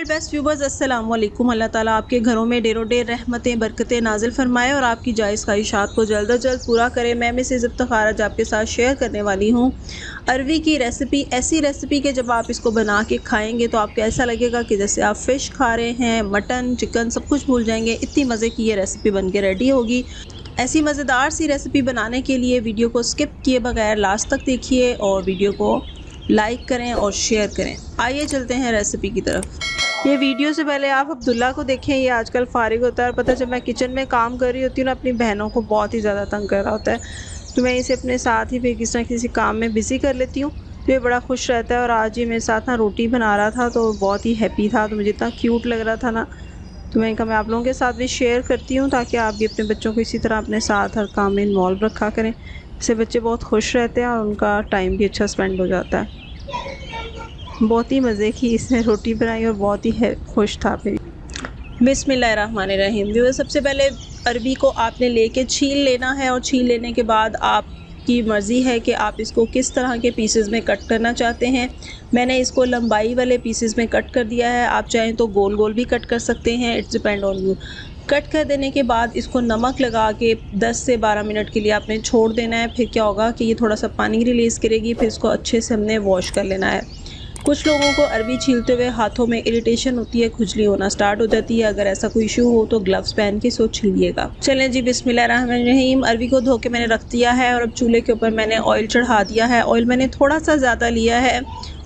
Best viewers, अस्सलाम वालेकुम। अल्लाह ताला आपके घरों में डेरो डेर रहमतें बरकतें नाजिल फरमाए और आपकी जायज़ ख्वाहिशात को जल्द अज जल्द पूरा करे। मैं मिसेज़ इफ्तिखार आज आपके साथ शेयर करने वाली हूँ अरवी की रेसिपी। ऐसी रेसिपी कि जब आप इसको बना के खाएंगे तो आपको ऐसा लगेगा कि जैसे आप फ़िश खा रहे हैं, मटन चिकन सब कुछ भूल जाएंगे। इतनी मज़े की ये रेसिपी बन के रेडी होगी। ऐसी मज़ेदार सी रेसिपी बनाने के लिए वीडियो को स्किप किए बगैर लास्ट तक देखिए और वीडियो को लाइक करें और शेयर करें। आइए चलते हैं रेसिपी की तरफ। ये वीडियो से पहले आप अब्दुल्ला को देखें। ये आजकल फ़ारिग होता है और पता जब मैं किचन में काम कर रही होती हूँ ना, अपनी बहनों को बहुत ही ज़्यादा तंग कर रहा होता है, तो मैं इसे अपने साथ ही फिर किसी न किसी काम में बिज़ी कर लेती हूँ, तो ये बड़ा खुश रहता है। और आज ये मेरे साथ ना रोटी बना रहा था तो बहुत ही हैप्पी था, तो मुझे इतना क्यूट लग रहा था ना, तो मैंने कहा मैं आप लोगों के साथ भी शेयर करती हूँ ताकि आप भी अपने बच्चों को इसी तरह अपने साथ हर काम में इन्वॉल्व रखा करें। इससे बच्चे बहुत खुश रहते हैं और उनका टाइम भी अच्छा स्पेंड हो जाता है। बहुत ही मज़े की इसने रोटी बनाई और बहुत ही खुश था फिर। बिस्मिल्लाहिर्रहमानिर्रहीम। व्यूअर्स, सबसे पहले अरबी को आपने लेके छील लेना है और छील लेने के बाद आपकी मर्ज़ी है कि आप इसको किस तरह के पीसेस में कट करना चाहते हैं। मैंने इसको लंबाई वाले पीसेस में कट कर दिया है। आप चाहें तो गोल गोल भी कट कर सकते हैं, it's depend on you. Cut कर देने के बाद इसको नमक लगा के 10 से 12 मिनट के लिए आपने छोड़ देना है। फिर क्या होगा कि ये थोड़ा सा पानी रिलीज़ करेगी, फिर इसको अच्छे से हमने वॉश कर लेना है। कुछ लोगों को अरबी छीलते हुए हाथों में इरिटेशन होती है, खुजली होना स्टार्ट हो जाती है। अगर ऐसा कोई इशू हो तो ग्लव्स पहन के इसको छीलिएगा। चलें जी, बिस्मिल्लाहिर्रहमानिर्रहीम। अरबी को धो के मैंने रख दिया है और अब चूल्हे के ऊपर मैंने ऑयल चढ़ा दिया है। ऑयल मैंने थोड़ा सा ज़्यादा लिया है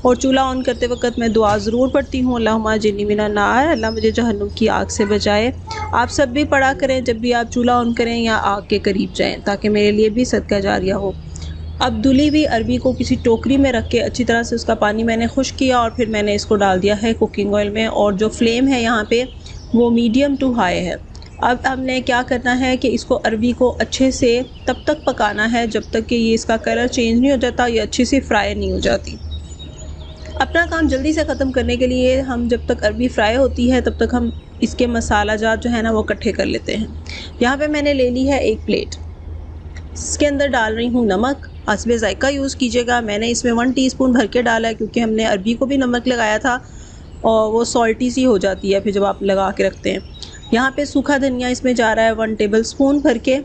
और चूल्हा ऑन करते वक्त मैं दुआ ज़रूर पढ़ती हूँ, अल्लाहुम्मा जिन्नी मिनन नार, अल्लाह मुझे जहन्नुम की आग से बचाए। आप सब भी पढ़ा करें जब भी आप चूल्हा ऑन करें या आग के करीब जाएँ, ताकि मेरे लिए भी सदका जारिया हो। अब धुली हुई अरबी को किसी टोकरी में रख के अच्छी तरह से उसका पानी मैंने खुश्क किया और फिर मैंने इसको डाल दिया है कुकिंग ऑयल में, और जो फ्लेम है यहाँ पे वो मीडियम टू हाई है। अब हमने क्या करना है कि इसको अरबी को अच्छे से तब तक पकाना है जब तक कि ये इसका कलर चेंज नहीं हो जाता, ये अच्छे से फ्राई नहीं हो जाती। अपना काम जल्दी से ख़त्म करने के लिए हम जब तक अरबी फ्राई होती है तब तक हम इसके मसाला जात जो है ना वो इकट्ठे कर लेते हैं। यहाँ पे मैंने ले ली है एक प्लेट। इसके अंदर डाल रही हूँ नमक, हस्बे ज़ायका यूज़ कीजिएगा। मैंने इसमें 1 टीस्पून भर के डाला है क्योंकि हमने अरबी को भी नमक लगाया था और वो सॉल्टी सी हो जाती है फिर जब आप लगा के रखते हैं। यहाँ पे सूखा धनिया इसमें जा रहा है 1 टेबलस्पून भर के।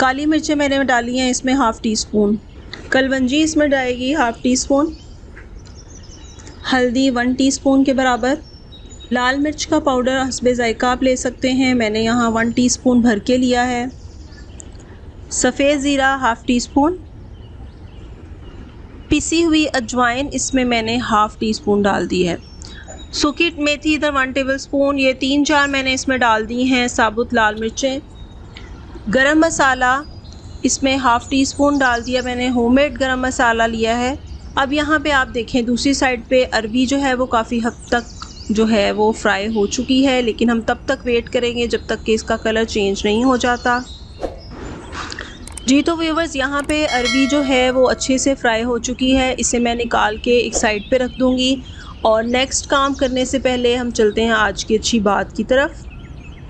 काली मिर्चें मैंने डाली हैं इसमें 1/2 टीस्पून। कलवंजी इसमें डालेगी 1/2 टीस्पून। हल्दी 1 टीस्पून के बराबर। लाल मिर्च का पाउडर हस्बे ज़ायका आप ले सकते हैं, मैंने यहाँ 1 टीस्पून भर के लिया है। सफ़ेद ज़ीरा 1/2 टीस्पून। पिसी हुई अजवाइन इसमें मैंने 1/2 टीस्पून डाल दी है। सूखी मेथी इधर 1 टेबलस्पून। ये 3-4 मैंने इसमें डाल दी हैं साबुत लाल मिर्चें। गरम मसाला इसमें 1/2 टीस्पून डाल दिया मैंने, होममेड गरम मसाला लिया है। अब यहाँ पे आप देखें दूसरी साइड पे अरबी जो है वो काफ़ी हद तक जो है वो फ्राई हो चुकी है, लेकिन हम तब तक वेट करेंगे जब तक कि इसका कलर चेंज नहीं हो जाता। जी तो व्यूवर्स, यहाँ पे अरबी जो है वो अच्छे से फ्राई हो चुकी है। इसे मैं निकाल के एक साइड पे रख दूँगी और नेक्स्ट काम करने से पहले हम चलते हैं आज की अच्छी बात की तरफ।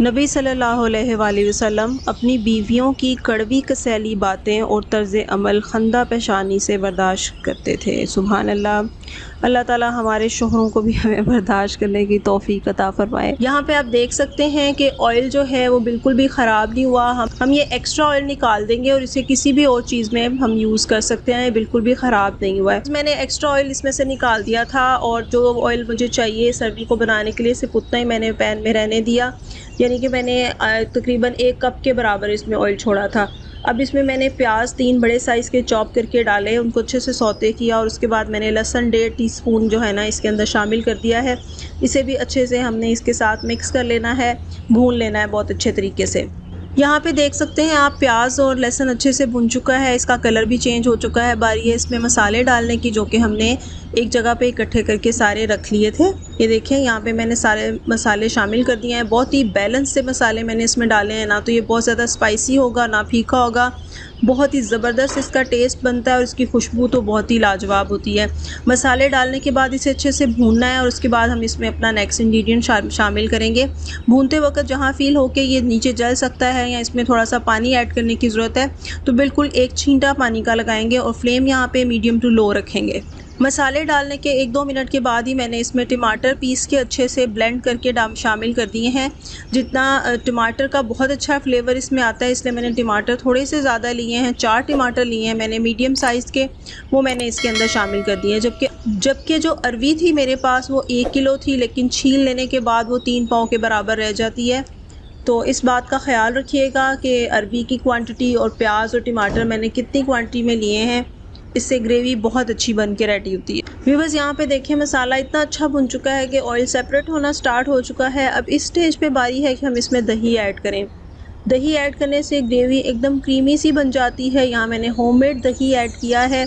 नबी सल्लल्लाहु अलैहि वसल्लम अपनी बीवियों की कड़वी कसैली बातें और तर्ज़ अमल खंदा पेशानी से बर्दाश्त करते थे। सुभान अल्लाह। अल्लाह ताला हमारे शोहरों को भी हमें बर्दाश्त करने की तौफीक अता फरमाए। यहाँ पे आप देख सकते हैं कि ऑयल जो है वो बिल्कुल भी ख़राब नहीं हुआ। हम ये एक्स्ट्रा ऑयल निकाल देंगे और इसे किसी भी और चीज़ में हम यूज़ कर सकते हैं, बिल्कुल भी ख़राब नहीं हुआ है। मैंने एक्स्ट्रा ऑयल इसमें से निकाल दिया था और जो ऑयल मुझे चाहिए सब्ज़ी को बनाने के लिए सिर्फ उतना ही मैंने पैन में रहने दिया, यानी कि मैंने तकरीबन 1 कप के बराबर इसमें ऑयल छोड़ा था। अब इसमें मैंने प्याज 3 बड़े साइज़ के चॉप करके डाले, उनको अच्छे से सौते किया और उसके बाद मैंने लहसुन 1.5 टीस्पून जो है ना इसके अंदर शामिल कर दिया है। इसे भी अच्छे से हमने इसके साथ मिक्स कर लेना है, भून लेना है बहुत अच्छे तरीके से। यहाँ पे देख सकते हैं आप प्याज और लहसुन अच्छे से भुन चुका है, इसका कलर भी चेंज हो चुका है। बारी है इसमें मसाले डालने की, जो कि हमने एक जगह पे इकट्ठे करके सारे रख लिए थे। ये देखें यहाँ पे मैंने सारे मसाले शामिल कर दिए हैं। बहुत ही बैलेंस से मसाले मैंने इसमें डाले हैं, ना तो ये बहुत ज़्यादा स्पाइसी होगा ना फीका होगा। बहुत ही ज़बरदस्त इसका टेस्ट बनता है और इसकी खुशबू तो बहुत ही लाजवाब होती है। मसाले डालने के बाद इसे अच्छे से भूनना है और उसके बाद हम इसमें अपना नेक्स्ट इंग्रेडिएंट शामिल करेंगे। भूनते वक्त जहाँ फील हो के ये नीचे जल सकता है या इसमें थोड़ा सा पानी ऐड करने की ज़रूरत है तो बिल्कुल 1 छींटा पानी का लगाएंगे और फ्लेम यहाँ पे मीडियम टू लो रखेंगे। मसाले डालने के 1-2 मिनट के बाद ही मैंने इसमें टमाटर पीस के अच्छे से ब्लेंड करके शामिल कर दिए हैं। जितना टमाटर का बहुत अच्छा फ्लेवर इसमें आता है, इसलिए मैंने टमाटर थोड़े से ज़्यादा लिए हैं। 4 टमाटर लिए हैं मैंने मीडियम साइज़ के, वो मैंने इसके अंदर शामिल कर दिए हैं। जबकि जो अरवी थी मेरे पास वो 1 किलो थी, लेकिन छील लेने के बाद वो 3 पाव के बराबर रह जाती है। तो इस बात का ख़्याल रखिएगा कि अरवी की क्वांटिटी और प्याज और टमाटर मैंने कितनी क्वांटिटी में लिए हैं, इससे ग्रेवी बहुत अच्छी बन के रेडी होती है। व्यूअर्स, यहाँ पे देखें मसाला इतना अच्छा भुन चुका है कि ऑयल सेपरेट होना स्टार्ट हो चुका है। अब इस स्टेज पे बारी है कि हम इसमें दही ऐड करें। दही ऐड करने से ग्रेवी एकदम क्रीमी सी बन जाती है। यहाँ मैंने होममेड दही ऐड किया है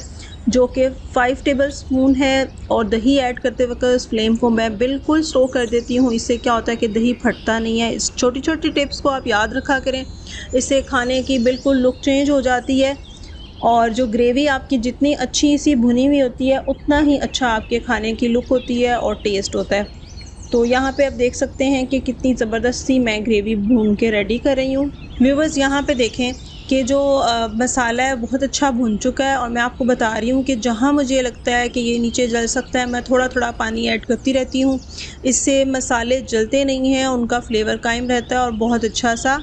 जो कि 5 टेबल स्पून है, और दही ऐड करते वक्त इस फ्लेम को मैं बिल्कुल स्लो कर देती हूँ। इससे क्या होता है कि दही फटता नहीं है। इस छोटी छोटी टिप्स को आप याद रखा करें, इससे खाने की बिल्कुल लुक चेंज हो जाती है, और जो ग्रेवी आपकी जितनी अच्छी सी भुनी हुई होती है उतना ही अच्छा आपके खाने की लुक होती है और टेस्ट होता है। तो यहाँ पे आप देख सकते हैं कि कितनी ज़बरदस्ती मैं ग्रेवी भून के रेडी कर रही हूँ। व्यूअर्स, यहाँ पे देखें कि जो मसाला है बहुत अच्छा भुन चुका है, और मैं आपको बता रही हूँ कि जहाँ मुझे लगता है कि ये नीचे जल सकता है, मैं थोड़ा थोड़ा पानी ऐड करती रहती हूँ। इससे मसाले जलते नहीं हैं, उनका फ्लेवर कायम रहता है और बहुत अच्छा सा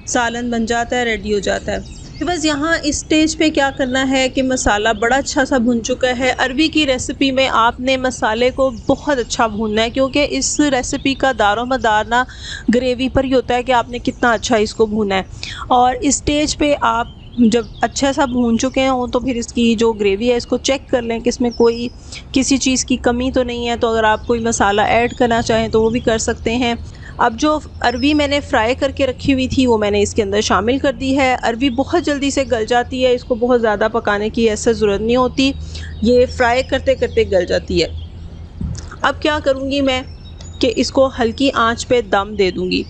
सालन बन जाता है, रेडी हो जाता है। बस यहाँ इस स्टेज पे क्या करना है कि मसाला बड़ा अच्छा सा भुन चुका है। अरवी की रेसिपी में आपने मसाले को बहुत अच्छा भूनना है, क्योंकि इस रेसिपी का दारोमदार ना ग्रेवी पर ही होता है कि आपने कितना अच्छा इसको भूना है। और इस स्टेज पे आप जब अच्छा सा भून चुके हैं तो फिर इसकी जो ग्रेवी है इसको चेक कर लें कि इसमें कोई किसी चीज़ की कमी तो नहीं है। तो अगर आप कोई मसाला ऐड करना चाहें तो वो भी कर सकते हैं। अब जो अरवी मैंने फ्राई करके रखी हुई थी वो मैंने इसके अंदर शामिल कर दी है। अरवी बहुत जल्दी से गल जाती है, इसको बहुत ज़्यादा पकाने की ऐसा ज़रूरत नहीं होती, ये फ्राई करते करते गल जाती है। अब क्या करूँगी मैं कि इसको हल्की आंच पे दम दे दूँगी।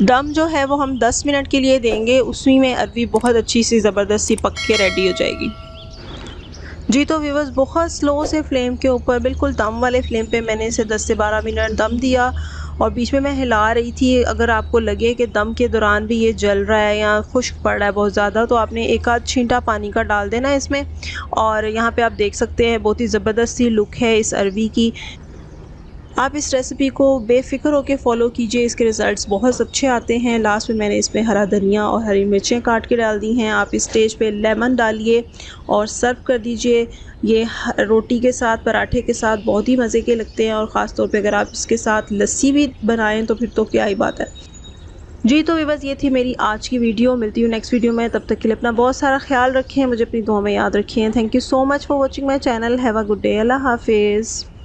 दम जो है वो हम 10 मिनट के लिए देंगे, उसी में अरवी बहुत अच्छी सी ज़बरदस्ती पक के रेडी हो जाएगी। जी तो व्यूअर्स, बहुत स्लो से फ्लेम के ऊपर बिल्कुल दम वाले फ्लेम पे मैंने इसे 10 से 12 मिनट दम दिया, और बीच में मैं हिला रही थी। अगर आपको लगे कि दम के दौरान भी ये जल रहा है या खुश्क पड़ रहा है बहुत ज़्यादा, तो आपने एक आध छींटा पानी का डाल देना इसमें। और यहाँ पे आप देख सकते हैं बहुत ही ज़बरदस्त सी लुक है इस अरवी की। आप इस रेसिपी को बेफ़िक्र होकर फ़ॉलो कीजिए, इसके रिज़ल्ट्स बहुत अच्छे आते हैं। लास्ट में मैंने इसमें हरा धनिया और हरी मिर्चें काट के डाल दी हैं। आप इस स्टेज पे लेमन डालिए और सर्व कर दीजिए। ये रोटी के साथ, पराठे के साथ बहुत ही मज़े के लगते हैं, और ख़ास तौर पे अगर आप इसके साथ लस्सी भी बनाएं तो फिर तो क्या ही बात है। जी तो बस ये थी मेरी आज की वीडियो। मिलती हूँ नेक्स्ट वीडियो में, तब तक के लिए अपना बहुत सारा ख्याल रखें, मुझे अपनी दुआ में याद रखें। Thank you so much for watching my channel. Have a good day. अल्लाह हाफिज़।